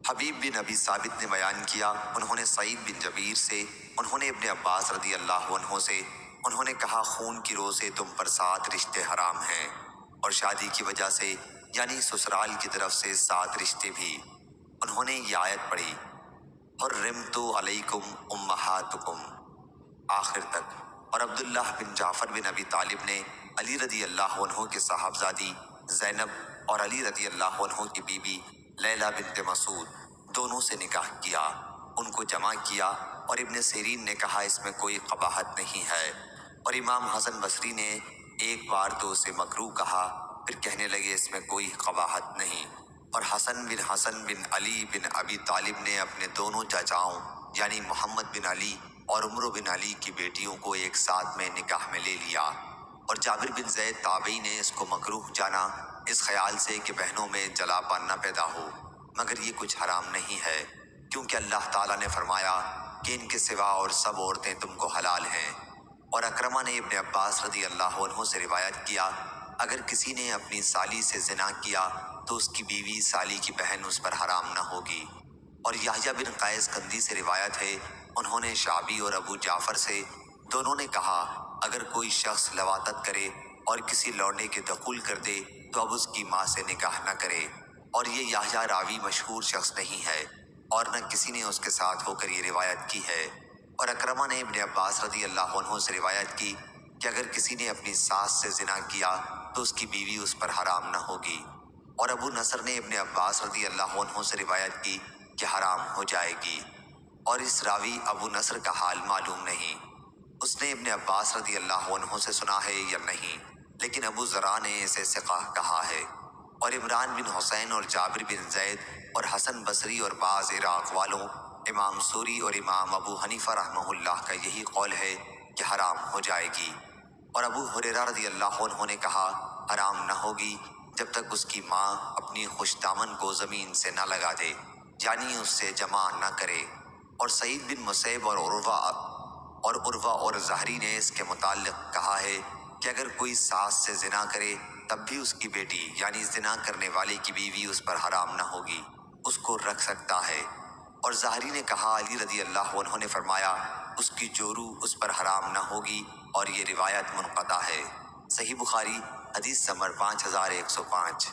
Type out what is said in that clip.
حبیب بن ابی ثابت نے بیان کیا، انہوں نے سعید بن جبیر سے، انہوں نے ابن عباس رضی اللہ عنہ سے، انہوں نے کہا خون کی رو سے تم پر 7 رشتے حرام ہیں، اور شادی کی وجہ سے یعنی سسرال کی طرف سے 7 رشتے بھی۔ انہوں نے یہ آیت پڑھی، حرمت علیکم امہاتکم، آخر تک۔ اور عبداللہ بن جعفر بن ابی طالب نے علی رضی اللہ عنہ کے صاحبزادی زینب اور علی رضی اللہ عنہ کی بیوی لیلہ بنت مسعود دونوں سے نکاح کیا، ان کو جمع کیا، اور ابن سیرین نے کہا اس میں کوئی قباحت نہیں ہے، اور امام حسن بصری نے ایک بار تو اسے مکروہ کہا، پھر کہنے لگے اس میں کوئی قباحت نہیں۔ اور حسن بن علی بن ابی طالب نے اپنے دونوں چچاؤں یعنی محمد بن علی اور عمرو بن علی کی بیٹیوں کو ایک ساتھ میں نکاح میں لے لیا، اور جابر بن زید تابعی نے اس کو مکروہ جانا، اس خیال سے کہ بہنوں میں جلاپن نہ پیدا ہو، مگر یہ کچھ حرام نہیں ہے، کیونکہ اللہ تعالیٰ نے فرمایا کہ ان کے سوا اور سب عورتیں تم کو حلال ہیں۔ اور اکرمہ نے ابن عباس رضی اللہ عنہ سے روایت کیا، اگر کسی نے اپنی سالی سے زنا کیا تو اس کی بیوی سالی کی بہن اس پر حرام نہ ہوگی۔ اور یحییٰ بن قیس کندی سے روایت ہے، انہوں نے شعبی اور ابو جعفر سے دونوں نے کہا، اگر کوئی شخص لواطت کرے اور کسی لونڈے کے دخول کر دے تو اب اس کی ماں سے نکاح نہ کرے۔ اور یہ یحییٰ راوی مشہور شخص نہیں ہے، اور نہ کسی نے اس کے ساتھ ہو کر یہ روایت کی ہے۔ اور اکرمہ نے ابن عباس رضی اللہ عنہ سے روایت کی کہ اگر کسی نے اپنی ساس سے زنا کیا تو اس کی بیوی اس پر حرام نہ ہوگی۔ اور ابو نصر نے ابن عباس رضی اللہ عنہ سے روایت کی کہ حرام ہو جائے گی، اور اس راوی ابو نصر کا حال معلوم نہیں، اس نے ابن عباس رضی اللہ عنہ سے سنا ہے یا نہیں، لیکن ابو زرع نے اسے ثقہ کہا ہے۔ اور عمران بن حسین اور جابر بن زید اور حسن بصری اور بعض عراق والوں، امام سوری اور امام ابو حنیفہ رحمہ اللہ کا یہی قول ہے کہ حرام ہو جائے گی۔ اور ابو ہریرہ رضی اللہ عنہ نے کہا حرام نہ ہوگی جب تک اس کی ماں اپنی خوش دامن کو زمین سے نہ لگا دے، یعنی اس سے جمع نہ کرے۔ اور سعید بن مسیب اور عروہ اور زہری نے اس کے متعلق کہا ہے کہ اگر کوئی ساس سے زنا کرے تب بھی اس کی بیٹی یعنی زنا کرنے والے کی بیوی اس پر حرام نہ ہوگی، اس کو رکھ سکتا ہے۔ اور زہری نے کہا علی رضی اللہ عنہ نے فرمایا اس کی جورو اس پر حرام نہ ہوگی، اور یہ روایت منقطع ہے۔ صحیح بخاری حدیث نمبر 5105۔